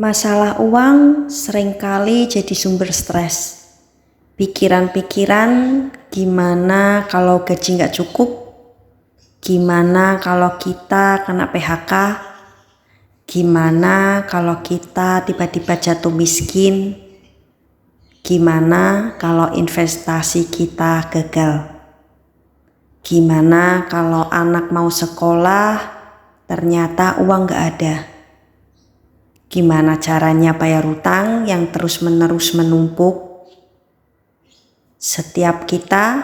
Masalah uang seringkali jadi sumber stres. Pikiran-pikiran, gimana kalau gaji nggak cukup? Gimana kalau kita kena PHK? Gimana kalau kita tiba-tiba jatuh miskin? Gimana kalau investasi kita gagal? Gimana kalau anak mau sekolah, ternyata uang nggak ada? Gimana caranya bayar hutang yang terus-menerus menumpuk? Setiap kita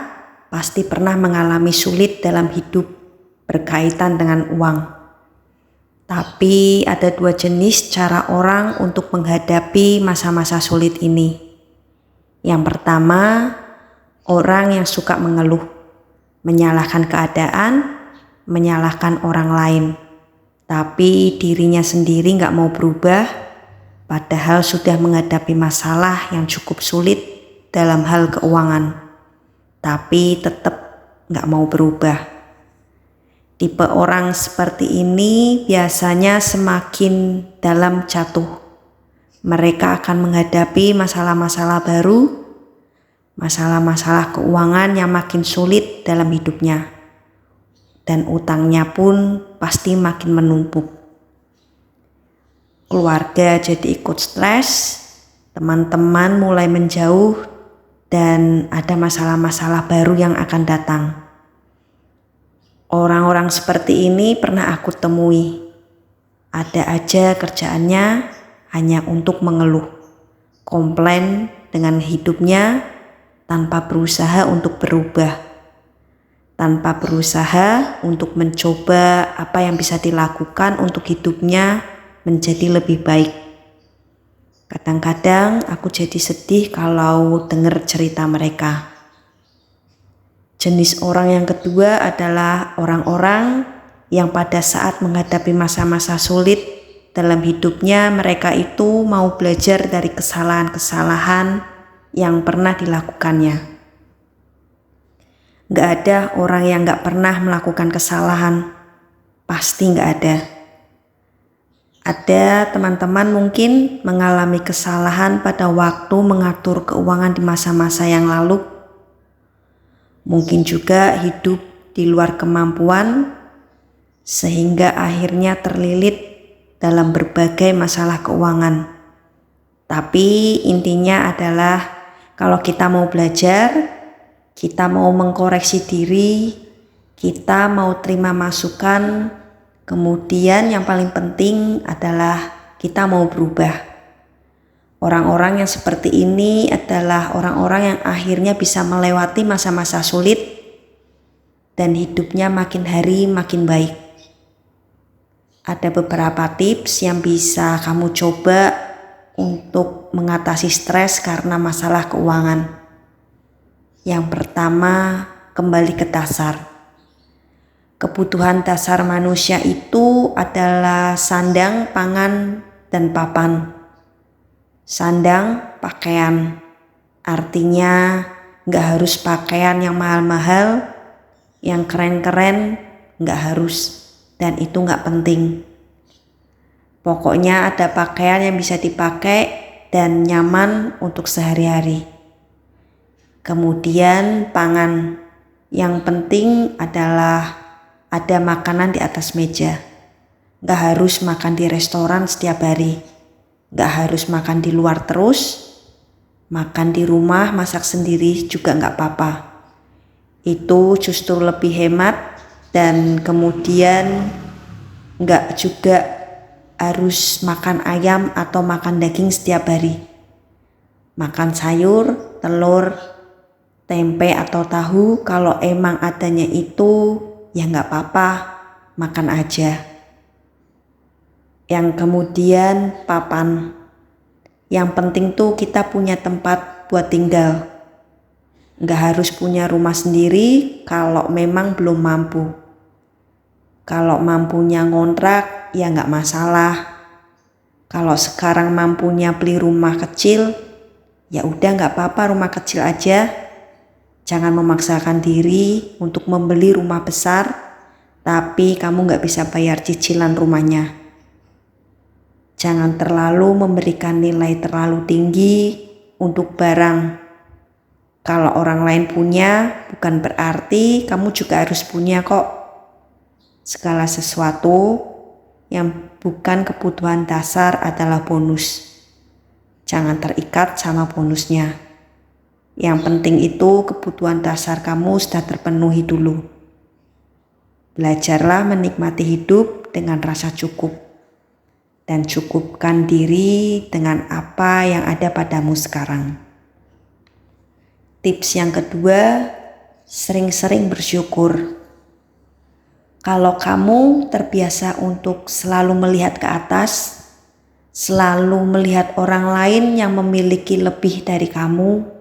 pasti pernah mengalami sulit dalam hidup berkaitan dengan uang. Tapi ada dua jenis cara orang untuk menghadapi masa-masa sulit ini. Yang pertama, orang yang suka mengeluh, menyalahkan keadaan, menyalahkan orang lain. Tapi dirinya sendiri gak mau berubah, padahal sudah menghadapi masalah yang cukup sulit dalam hal keuangan, tapi tetap gak mau berubah. Tipe orang seperti ini biasanya semakin dalam jatuh. Mereka akan menghadapi masalah-masalah baru, masalah-masalah keuangan yang makin sulit dalam hidupnya. Dan utangnya pun pasti makin menumpuk. Keluarga jadi ikut stres, teman-teman mulai menjauh, dan ada masalah-masalah baru yang akan datang. Orang-orang seperti ini pernah aku temui. Ada aja kerjaannya hanya untuk mengeluh, komplain dengan hidupnya tanpa berusaha untuk berubah. Tanpa berusaha untuk mencoba apa yang bisa dilakukan untuk hidupnya menjadi lebih baik. Kadang-kadang aku jadi sedih kalau dengar cerita mereka. Jenis orang yang kedua adalah orang-orang yang pada saat menghadapi masa-masa sulit dalam hidupnya, mereka itu mau belajar dari kesalahan-kesalahan yang pernah dilakukannya. Gak ada orang yang gak pernah melakukan kesalahan, pasti gak ada. Ada teman-teman mungkin mengalami kesalahan pada waktu mengatur keuangan di masa-masa yang lalu. Mungkin juga hidup di luar kemampuan, sehingga akhirnya terlilit dalam berbagai masalah keuangan. Tapi intinya adalah kalau kita mau belajar, kita mau mengkoreksi diri, kita mau terima masukan, kemudian yang paling penting adalah kita mau berubah. Orang-orang yang seperti ini adalah orang-orang yang akhirnya bisa melewati masa-masa sulit dan hidupnya makin hari makin baik. Ada beberapa tips yang bisa kamu coba untuk mengatasi stres karena masalah keuangan. Yang pertama, kembali ke dasar. Kebutuhan dasar manusia itu adalah sandang, pangan, dan papan. Sandang, pakaian. Artinya gak harus pakaian yang mahal-mahal, yang keren-keren, gak harus. Dan itu gak penting. Pokoknya ada pakaian yang bisa dipakai dan nyaman untuk sehari-hari. Kemudian pangan, yang penting adalah ada makanan di atas meja. Gak harus makan di restoran setiap hari, gak harus makan di luar terus, makan di rumah masak sendiri juga gak apa-apa. Itu justru lebih hemat dan kemudian gak juga harus makan ayam atau makan daging setiap hari. Makan sayur, telur, tempe atau tahu, kalau emang adanya itu ya gak apa-apa, makan aja. Yang kemudian papan, yang penting tuh kita punya tempat buat tinggal. Gak harus punya rumah sendiri kalau memang belum mampu. Kalau mampunya ngontrak ya gak masalah. Kalau sekarang mampunya beli rumah kecil, Ya udah nggak apa-apa rumah kecil aja. Jangan memaksakan diri untuk membeli rumah besar, tapi kamu nggak bisa bayar cicilan rumahnya. Jangan terlalu memberikan nilai terlalu tinggi untuk barang. Kalau orang lain punya, bukan berarti kamu juga harus punya kok. Segala sesuatu yang bukan kebutuhan dasar adalah bonus. Jangan terikat sama bonusnya. Yang penting itu kebutuhan dasar kamu sudah terpenuhi dulu. Belajarlah menikmati hidup dengan rasa cukup. Dan cukupkan diri dengan apa yang ada padamu sekarang. Tips yang kedua, sering-sering bersyukur. Kalau kamu terbiasa untuk selalu melihat ke atas, selalu melihat orang lain yang memiliki lebih dari kamu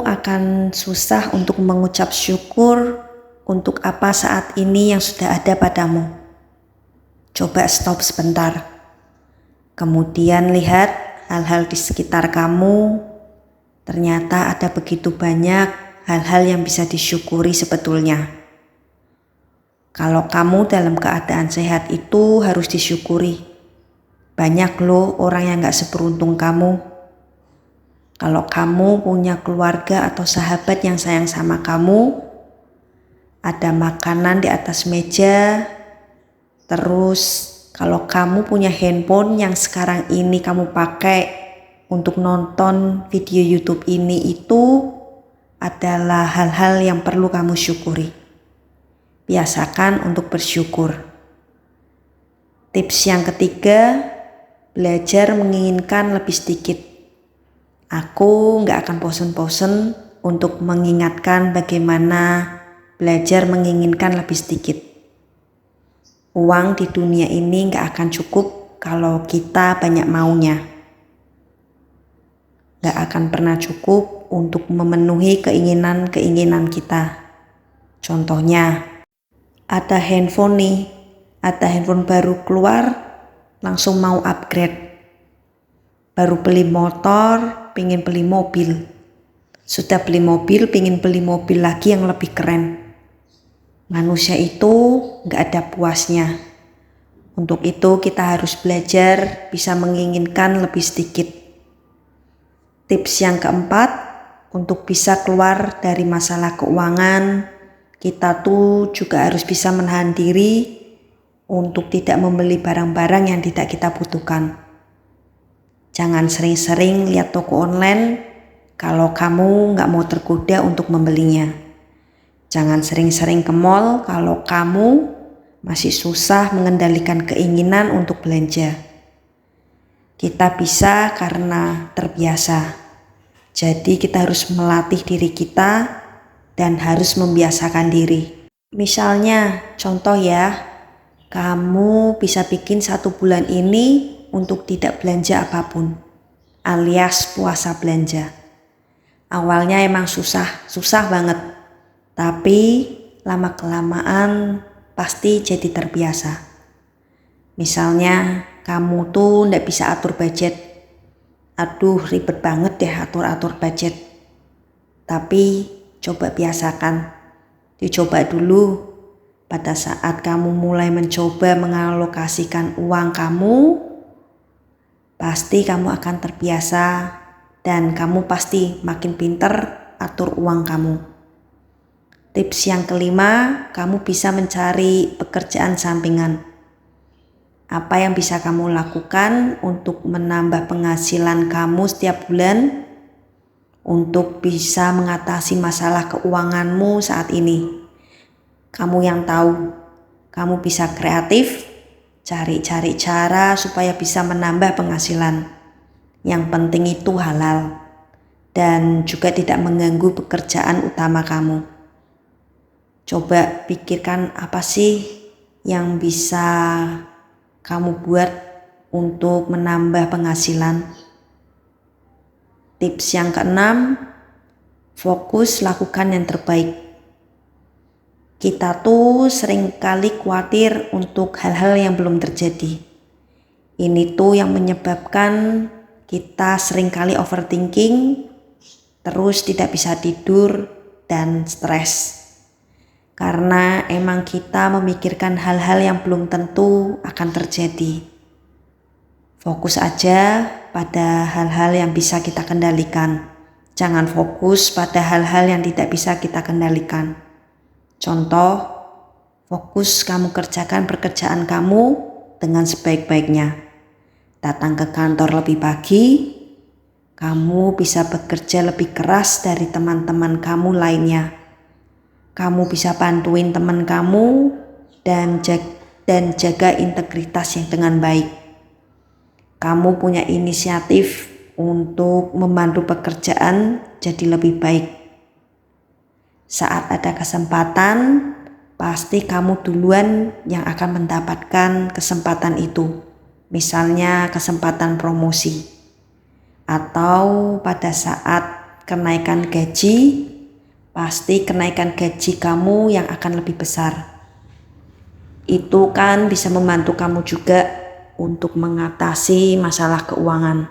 akan susah untuk mengucap syukur untuk apa saat ini yang sudah ada padamu. Coba stop sebentar. Kemudian lihat hal-hal di sekitar kamu. Ternyata ada begitu banyak hal-hal yang bisa disyukuri sebetulnya. Kalau kamu dalam keadaan sehat itu harus disyukuri. Banyak loh orang yang gak seberuntung kamu. Kalau kamu punya keluarga atau sahabat yang sayang sama kamu, ada makanan di atas meja, terus kalau kamu punya handphone yang sekarang ini kamu pakai untuk nonton video YouTube ini, itu adalah hal-hal yang perlu kamu syukuri. Biasakan untuk bersyukur. Tips yang ketiga, belajar menginginkan lebih sedikit. Aku gak akan bosen-bosen untuk mengingatkan bagaimana belajar menginginkan lebih sedikit. Uang di dunia ini gak akan cukup kalau kita banyak maunya. Gak akan pernah cukup untuk memenuhi keinginan-keinginan kita. Contohnya, ada handphone nih, ada handphone baru keluar, langsung mau upgrade. Baru beli motor, pengen beli mobil. Sudah beli mobil, pengen beli mobil lagi yang lebih keren. Manusia itu gak ada puasnya. Untuk itu kita harus belajar bisa menginginkan lebih sedikit. Tips yang keempat, untuk bisa keluar dari masalah keuangan, kita tuh juga harus bisa menahan diri untuk tidak membeli barang-barang yang tidak kita butuhkan. Jangan sering-sering lihat toko online kalau kamu gak mau tergoda untuk membelinya. Jangan sering-sering ke mall kalau kamu masih susah mengendalikan keinginan untuk belanja. Kita bisa karena terbiasa. Jadi kita harus melatih diri kita dan harus membiasakan diri. Misalnya, contoh ya, kamu bisa bikin 1 bulan ini untuk tidak belanja apapun, alias puasa belanja. Awalnya emang susah banget, tapi lama-kelamaan pasti jadi terbiasa. Misalnya kamu tuh ndak bisa atur budget. Aduh, ribet banget deh atur-atur budget. Tapi coba biasakan, dicoba dulu. Pada saat kamu mulai mencoba mengalokasikan uang kamu, pasti kamu akan terbiasa dan kamu pasti makin pinter atur uang kamu. Tips yang kelima, kamu bisa mencari pekerjaan sampingan. Apa yang bisa kamu lakukan untuk menambah penghasilan kamu setiap bulan untuk bisa mengatasi masalah keuanganmu saat ini? Kamu yang tahu, kamu bisa kreatif, cari-cari cara supaya bisa menambah penghasilan. Yang penting itu halal dan juga tidak mengganggu pekerjaan utama kamu. Coba pikirkan apa sih yang bisa kamu buat untuk menambah penghasilan. Tips yang keenam, fokus lakukan yang terbaik. Kita tuh sering kali khawatir untuk hal-hal yang belum terjadi. Ini tuh yang menyebabkan kita seringkali overthinking, terus tidak bisa tidur dan stres. Karena emang kita memikirkan hal-hal yang belum tentu akan terjadi. Fokus aja pada hal-hal yang bisa kita kendalikan. Jangan fokus pada hal-hal yang tidak bisa kita kendalikan. Contoh, fokus kamu kerjakan pekerjaan kamu dengan sebaik-baiknya. Datang ke kantor lebih pagi, kamu bisa bekerja lebih keras dari teman-teman kamu lainnya. Kamu bisa bantuin teman kamu dan jaga integritas yang dengan baik. Kamu punya inisiatif untuk membantu pekerjaan jadi lebih baik. Saat ada kesempatan, pasti kamu duluan yang akan mendapatkan kesempatan itu. Misalnya kesempatan promosi. Atau pada saat kenaikan gaji, pasti kenaikan gaji kamu yang akan lebih besar. Itu kan bisa membantu kamu juga untuk mengatasi masalah keuangan.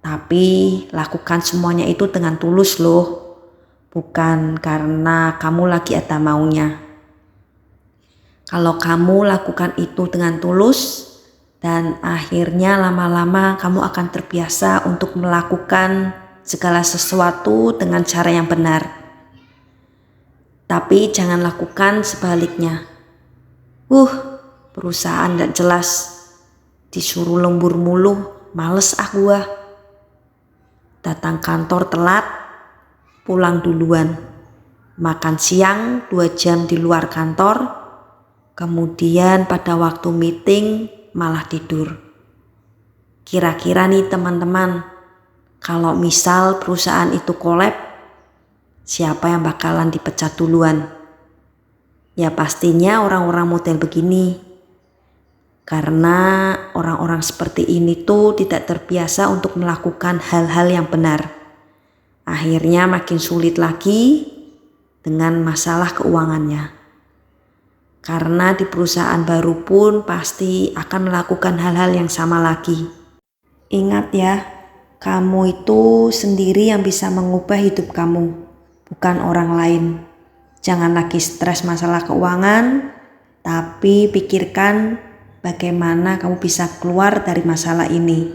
Tapi lakukan semuanya itu dengan tulus loh, bukan karena kamu lagi ada maunya. Kalau kamu lakukan itu dengan tulus, dan akhirnya lama-lama kamu akan terbiasa untuk melakukan segala sesuatu dengan cara yang benar. Tapi jangan lakukan sebaliknya. Perusahaan gak jelas, disuruh lembur mulu, males gua. Datang kantor telat, pulang duluan. Makan siang 2 jam di luar kantor, kemudian pada waktu meeting malah tidur. Kira-kira nih teman-teman, kalau misal perusahaan itu collab, siapa yang bakalan dipecat duluan? Ya pastinya orang-orang model begini. Karena orang-orang seperti ini tuh tidak terbiasa untuk melakukan hal-hal yang benar. Akhirnya makin sulit lagi dengan masalah keuangannya. Karena di perusahaan baru pun pasti akan melakukan hal-hal yang sama lagi. Ingat ya, kamu itu sendiri yang bisa mengubah hidup kamu, bukan orang lain. Jangan lagi stres masalah keuangan, tapi pikirkan bagaimana kamu bisa keluar dari masalah ini.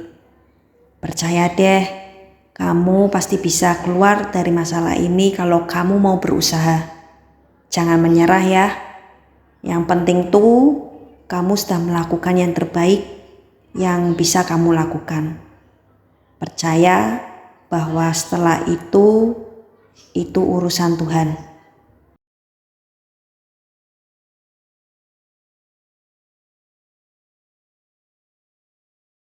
Percaya deh, kamu pasti bisa keluar dari masalah ini kalau kamu mau berusaha. Jangan menyerah ya. Yang penting tuh kamu sudah melakukan yang terbaik yang bisa kamu lakukan. Percaya bahwa setelah itu urusan Tuhan.